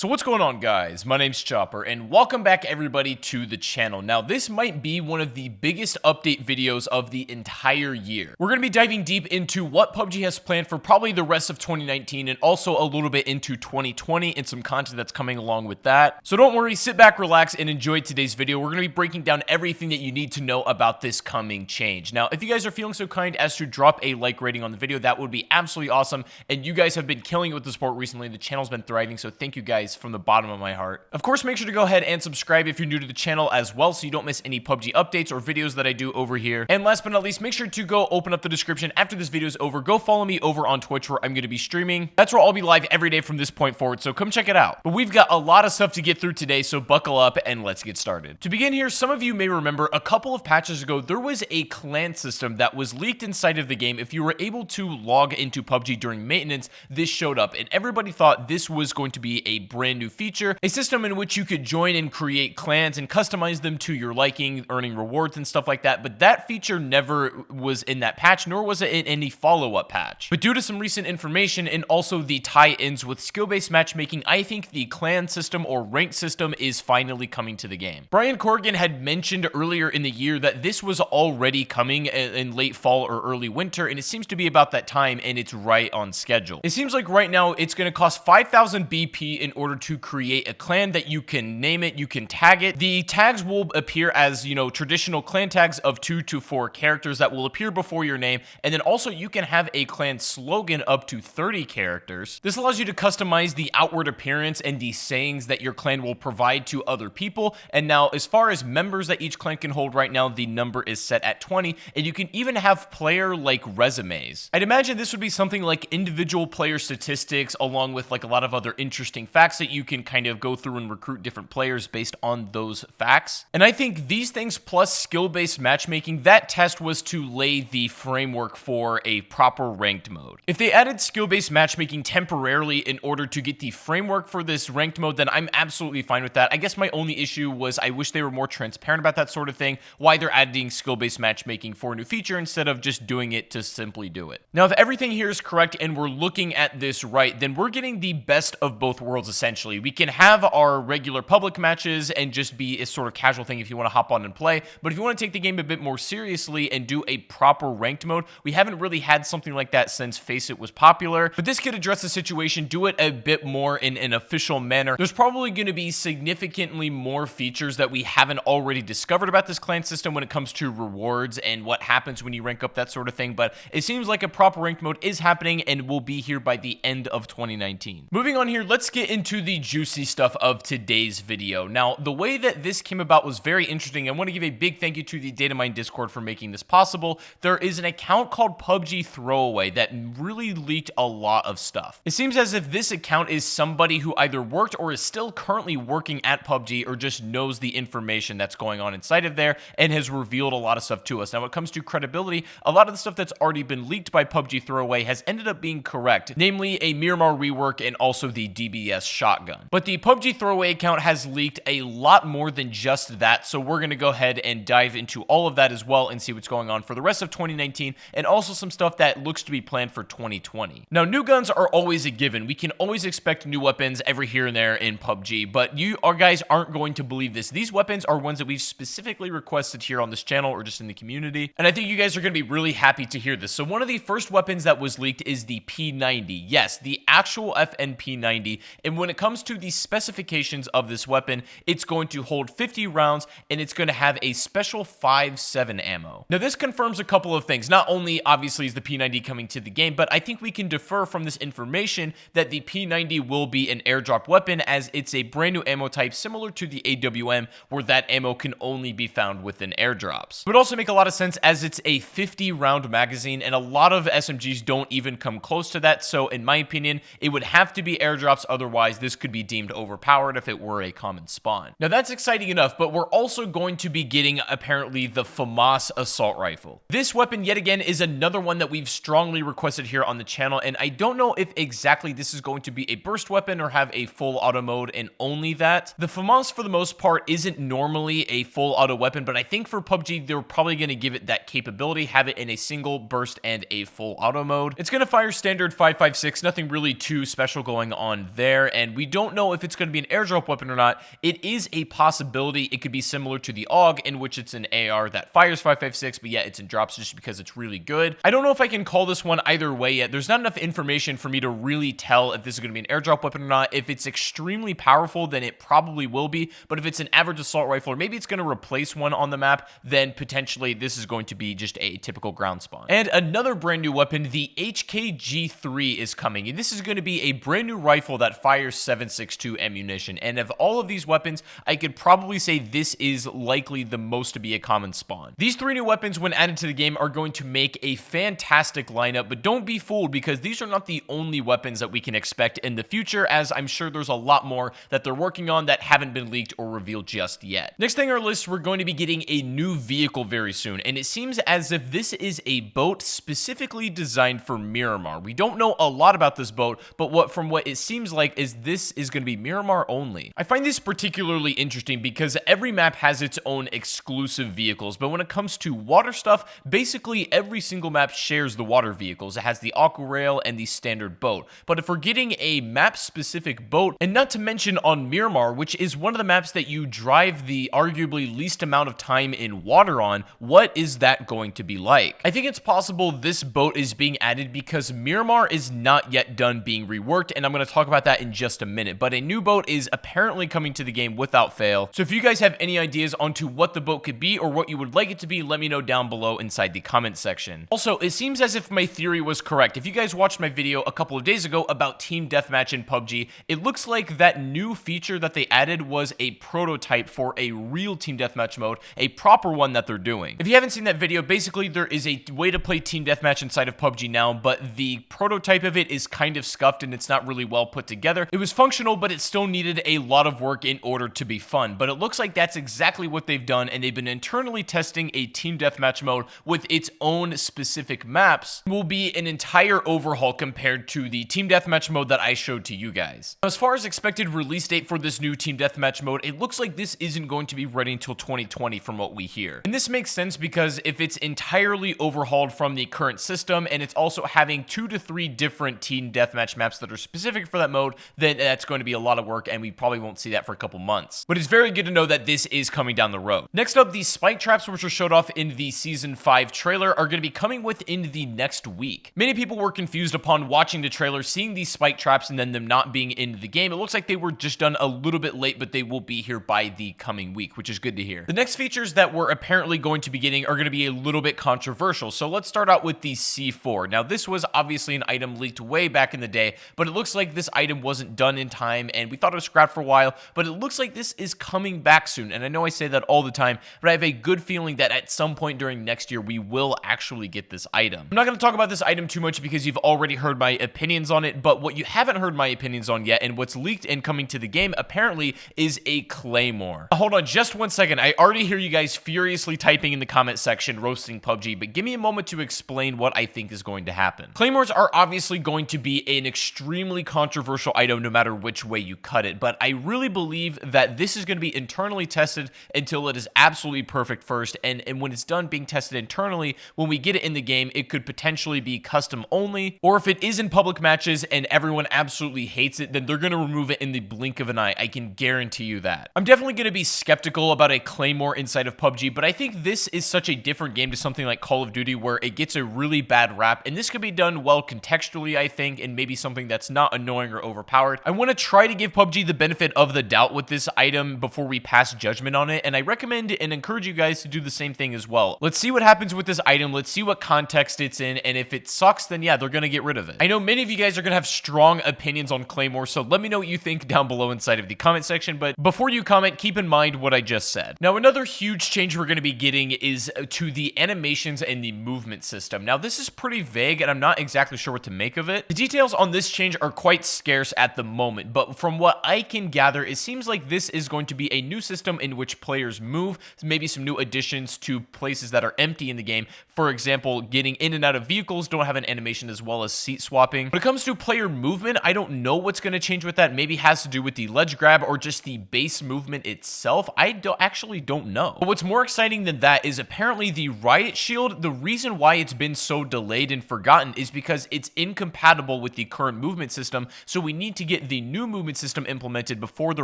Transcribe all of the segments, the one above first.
So what's going on, guys? My name's Chopper, and welcome back everybody to the channel. Now, this might be one of the biggest update videos of the entire year. We're going to be diving deep into what PUBG has planned for probably the rest of 2019 and also a little bit into 2020 and some content that's coming along with that. So don't worry, sit back, relax, and enjoy today's video. We're going to be breaking down everything that you need to know about this coming change. Now, if you guys are feeling so kind as to drop a like rating on the video, that would be absolutely awesome. And you guys have been killing it with the support recently. The channel's been thriving, so thank you guys from the bottom of my heart. Of course, make sure to go ahead and subscribe if you're new to the channel as well, so you don't miss any PUBG updates or videos that I do over here. And last but not least, make sure to go open up the description after this video is over. Go follow me over on Twitch, where I'm going to be streaming. That's where I'll be live every day from this point forward, so come check it out. But we've got a lot of stuff to get through today, so buckle up and let's get started. To begin here, some of you may remember a couple of patches ago, there was a clan system that was leaked inside of the game. If you were able to log into PUBG during maintenance, this showed up, and everybody thought this was going to be a brand new feature, a system in which you could join and create clans and customize them to your liking, earning rewards and stuff like that. But that feature never was in that patch, nor was it in any follow-up patch. But due to some recent information and also the tie-ins with skill-based matchmaking, I think the clan system or rank system is finally coming to the game. Brian Corrigan had mentioned earlier in the year that this was already coming in late fall or early winter, and it seems to be about that time, and it's right on schedule. It seems like right now it's going to cost 5,000 BP in order to create a clan that you can name it, you can tag it. The tags will appear as, traditional clan tags of 2 to 4 characters that will appear before your name, and then also you can have a clan slogan up to 30 characters. This allows you to customize the outward appearance and the sayings that your clan will provide to other people. And now, as far as members that each clan can hold right now, the number is set at 20, and you can even have player-like resumes. I'd imagine this would be something like individual player statistics, along with like a lot of other interesting facts that you can kind of go through and recruit different players based on those facts. And I think these things plus skill-based matchmaking, that test was to lay the framework for a proper ranked mode. If they added skill-based matchmaking temporarily in order to get the framework for this ranked mode, then I'm absolutely fine with that. I guess my only issue was I wish they were more transparent about that sort of thing, why they're adding skill-based matchmaking for a new feature instead of just doing it to simply do it. Now, if everything here is correct and we're looking at this right, then we're getting the best of both worlds essentially. We can have our regular public matches and just be a sort of casual thing if you want to hop on and play, but if you want to take the game a bit more seriously and do a proper ranked mode, we haven't really had something like that since Face It was popular, but this could address the situation, do it a bit more in an official manner. There's probably going to be significantly more features that we haven't already discovered about this clan system when it comes to rewards and what happens when you rank up, that sort of thing, but it seems like a proper ranked mode is happening and will be here by the end of 2019. Moving on here, let's get into the juicy stuff of today's video. Now, the way that this came about was very interesting. I want to give a big thank you to the Datamine Discord for making this possible. There is an account called PUBG Throwaway that really leaked a lot of stuff. It seems as if this account is somebody who either worked or is still currently working at PUBG or just knows the information that's going on inside of there and has revealed a lot of stuff to us. Now, when it comes to credibility, a lot of the stuff that's already been leaked by PUBG Throwaway has ended up being correct, namely a Miramar rework and also the DBS shotgun. But the PUBG Throwaway account has leaked a lot more than just that, so we're going to go ahead and dive into all of that as well and see what's going on for the rest of 2019 and also some stuff that looks to be planned for 2020. Now, new guns are always a given. We can always expect new weapons every here and there in PUBG, but you guys aren't going to believe this. These weapons are ones that we've specifically requested here on this channel or just in the community, and I think you guys are going to be really happy to hear this. So one of the first weapons that was leaked is the P90. Yes, the actual FNP90, and when it comes to the specifications of this weapon, it's going to hold 50 rounds and it's going to have a special 5.7 ammo. Now, this confirms a couple of things. Not only obviously is the P90 coming to the game, but I think we can defer from this information that the P90 will be an airdrop weapon, as it's a brand new ammo type similar to the AWM, where that ammo can only be found within airdrops. It would also make a lot of sense as it's a 50 round magazine, and a lot of SMGs don't even come close to that, so in my opinion, it would have to be airdrops, otherwise this could be deemed overpowered if it were a common spawn. Now, that's exciting enough, but we're also going to be getting apparently the FAMAS assault rifle. This weapon, yet again, is another one that we've strongly requested here on the channel, and I don't know if exactly this is going to be a burst weapon or have a full auto mode and only that. The FAMAS, for the most part, isn't normally a full auto weapon, but I think for PUBG, they're probably going to give it that capability, have it in a single burst and a full auto mode. It's going to fire standard 5.56, nothing really too special going on there, and and we don't know if it's going to be an airdrop weapon or not. It is a possibility. It could be similar to the AUG, in which it's an AR that fires 5.56, but yet it's in drops just because it's really good. I don't know if I can call this one either way yet. There's not enough information for me to really tell if this is going to be an airdrop weapon or not. If it's extremely powerful, then it probably will be, but if it's an average assault rifle, or maybe it's going to replace one on the map, then potentially this is going to be just a typical ground spawn. And another brand new weapon, the HKG3, is coming, and this is going to be a brand new rifle that fires 7.62 ammunition. And of all of these weapons, I could probably say this is likely the most to be a common spawn. These 3 new weapons, when added to the game, are going to make a fantastic lineup, but don't be fooled, because these are not the only weapons that we can expect in the future, as I'm sure there's a lot more that they're working on that haven't been leaked or revealed just yet. Next thing on our list, we're going to be getting a new vehicle very soon, and it seems as if this is a boat specifically designed for Miramar. We don't know a lot about this boat, but from what it seems like is this is going to be Miramar only. I find this particularly interesting because every map has its own exclusive vehicles, but when it comes to water stuff, basically every single map shares the water vehicles. It has the aqua rail and the standard boat. But if we're getting a map specific boat, and not to mention on Miramar, which is one of the maps that you drive the arguably least amount of time in water on, what is that going to be like? I think it's possible this boat is being added because Miramar is not yet done being reworked, and I'm going to talk about that in just a minute, but a new boat is apparently coming to the game without fail. So if you guys have any ideas onto what the boat could be or what you would like it to be, let me know down below inside the comment section. Also, it seems as if my theory was correct. If you guys watched my video a couple of days ago about team deathmatch in PUBG, it looks like that new feature that they added was a prototype for a real team deathmatch mode, a proper one that they're doing. If you haven't seen that video, basically there is a way to play team deathmatch inside of PUBG now, but the prototype of it is kind of scuffed and it's not really well put together. It was functional, but it still needed a lot of work in order to be fun, but it looks like that's exactly what they've done, and they've been internally testing a team deathmatch mode with its own specific maps. It will be an entire overhaul compared to the team deathmatch mode that I showed to you guys. As far as expected release date for this new team deathmatch mode, it looks like this isn't going to be ready until 2020 from what we hear. And this makes sense because if it's entirely overhauled from the current system and it's also having 2 to 3 different team deathmatch maps that are specific for that mode, then that's going to be a lot of work and we probably won't see that for a couple months. But it's very good to know that this is coming down the road. Next up, the spike traps, which were showed off in the Season 5 trailer, are going to be coming within the next week. Many people were confused upon watching the trailer, seeing these spike traps and then them not being in the game. It looks like they were just done a little bit late, but they will be here by the coming week, which is good to hear. The next features that we're apparently going to be getting are going to be a little bit controversial. So let's start out with the C4. Now, this was obviously an item leaked way back in the day, but it looks like this item wasn't done in time and we thought it was scrapped for a while, but it looks like this is coming back soon. And I know I say that all the time, but I have a good feeling that at some point during next year, we will actually get this item. I'm not going to talk about this item too much because you've already heard my opinions on it, but what you haven't heard my opinions on yet and what's leaked and coming to the game apparently is a claymore. Hold on just one second. I already hear you guys furiously typing in the comment section roasting PUBG, but give me a moment to explain what I think is going to happen. Claymores are obviously going to be an extremely controversial item no matter which way you cut it, but I really believe that this is going to be internally tested until it is absolutely perfect first, and when it's done being tested internally, when we get it in the game, it could potentially be custom only, or if it is in public matches and everyone absolutely hates it, then they're going to remove it in the blink of an eye. I can guarantee you that. I'm definitely going to be skeptical about a claymore inside of PUBG, but I think this is such a different game to something like Call of Duty where it gets a really bad rap, and this could be done well contextually, I think, and maybe something that's not annoying or overpowered. I want to try to give PUBG the benefit of the doubt with this item before we pass judgment on it, and I recommend and encourage you guys to do the same thing as well. Let's see what happens with this item. Let's see what context it's in, and if it sucks, then yeah, they're going to get rid of it. I know many of you guys are going to have strong opinions on Claymore, so let me know what you think down below inside of the comment section, but before you comment, keep in mind what I just said. Now, another huge change we're going to be getting is to the animations and the movement system. Now, this is pretty vague, and I'm not exactly sure what to make of it. The details on this change are quite scarce at the moment, but from what I can gather, it seems like this is going to be a new system in which players move, maybe some new additions to places that are empty in the game. For example, getting in and out of vehicles don't have an animation, as well as seat swapping. When it comes to player movement, I don't know what's going to change with that. Maybe it has to do with the ledge grab or just the base movement itself. I actually don't know. But what's more exciting than that is apparently the riot shield. The reason why it's been so delayed and forgotten is because it's incompatible with the current movement system, so we need to get get the new movement system implemented before the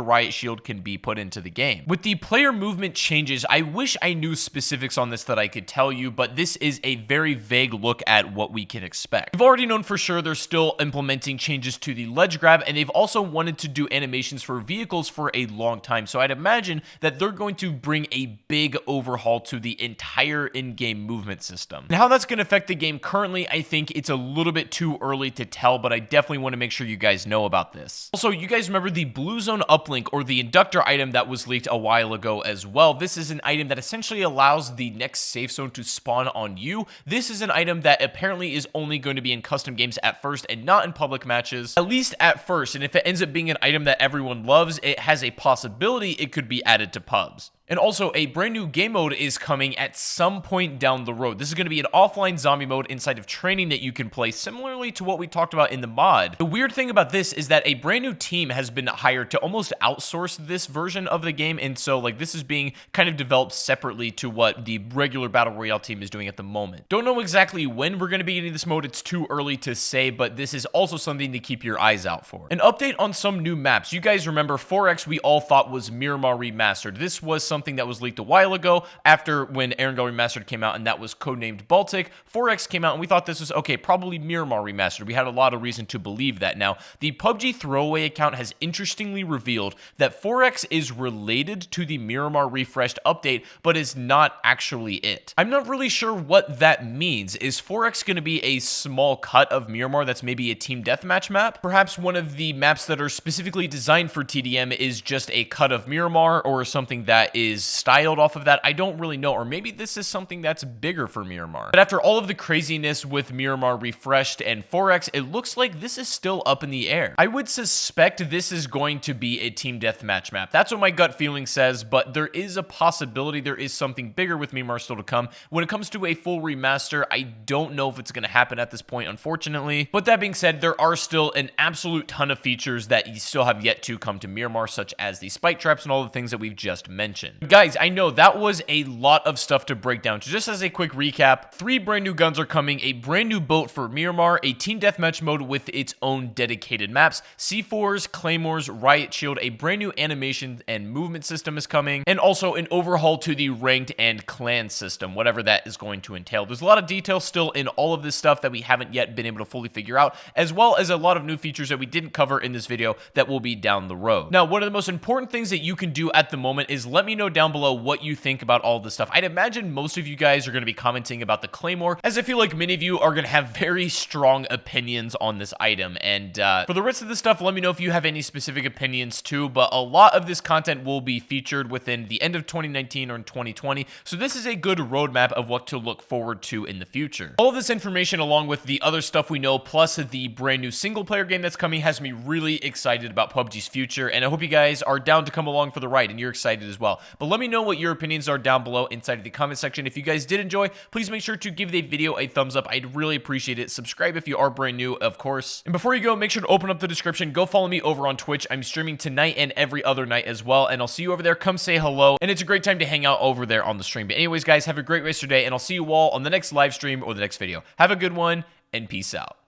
riot shield can be put into the game. With the player movement changes, I wish I knew specifics on this that I could tell you, but this is a very vague look at what we can expect. We've already known for sure they're still implementing changes to the ledge grab, and they've also wanted to do animations for vehicles for a long time, so I'd imagine that they're going to bring a big overhaul to the entire in-game movement system. And how that's going to affect the game currently, I think it's a little bit too early to tell, but I definitely want to make sure you guys know about this. Also, you guys remember the blue zone uplink or the inductor item that was leaked a while ago as well. This is an item that essentially allows the next safe zone to spawn on you. This is an item that apparently is only going to be in custom games at first and not in public matches, at least at first. And if it ends up being an item that everyone loves, it has a possibility it could be added to pubs. And also, a brand new game mode is coming at some point down the road. This is going to be an offline zombie mode inside of training that you can play, similarly to what we talked about in the mod. The weird thing about this is that a brand new team has been hired to almost outsource this version of the game, and so like this is being kind of developed separately to what the regular Battle Royale team is doing at the moment. Don't know exactly when we're going to be getting this mode. It's too early to say, but this is also something to keep your eyes out for. An update on some new maps. You guys remember 4X we all thought was Miramar Remastered. This was something that was leaked a while ago after when Erangel Remastered came out, and that was codenamed Baltic. 4X came out and we thought this was okay, probably Miramar Remastered. We had a lot of reason to believe that. Now, the PUBG throwaway account has interestingly revealed that 4X is related to the Miramar Refreshed update, but is not actually it. I'm not really sure what that means. Is 4X going to be a small cut of Miramar that's maybe a team deathmatch map? Perhaps one of the maps that are specifically designed for TDM is just a cut of Miramar, or something that is styled off of that. I don't really know, or maybe this is something that's bigger for Miramar. But after all of the craziness with Miramar Refreshed and 4X, it looks like this is still up in the air. I would suspect this is going to be a team deathmatch map. That's what my gut feeling says, but there is a possibility there is something bigger with Miramar still to come. When it comes to a full remaster, I don't know if it's going to happen at this point, unfortunately. But that being said, there are still an absolute ton of features that you still have yet to come to Miramar, such as the spike traps and all the things that we've just mentioned. Guys, I know that was a lot of stuff to break down. So just as a quick recap, 3 brand new guns are coming, a brand new boat for Miramar, a team deathmatch mode with its own dedicated maps, C4s, Claymores, Riot Shield, a brand new animation and movement system is coming, and also an overhaul to the ranked and clan system, whatever that is going to entail. There's a lot of details still in all of this stuff that we haven't yet been able to fully figure out, as well as a lot of new features that we didn't cover in this video that will be down the road. Now, one of the most important things that you can do at the moment is let me know down below what you think about all this stuff. I'd imagine most of you guys are going to be commenting about the Claymore, as I feel like many of you are going to have very strong opinions on this item. And for the rest of this stuff, let me know if you have any specific opinions too, but a lot of this content will be featured within the end of 2019 or in 2020, so this is a good roadmap of what to look forward to in the future. All of this information, along with the other stuff we know, plus the brand new single player game that's coming, has me really excited about PUBG's future, and I hope you guys are down to come along for the ride and you're excited as well. But let me know what your opinions are down below inside of the comment section. If you guys did enjoy, please make sure to give the video a thumbs up. I'd really appreciate it. Subscribe if you are brand new, of course. And before you go, make sure to open up the description. Go follow me over on Twitch. I'm streaming tonight and every other night as well, and I'll see you over there. Come say hello, and it's a great time to hang out over there on the stream. But anyways, guys, have a great rest of your day, and I'll see you all on the next live stream or the next video. Have a good one, and peace out.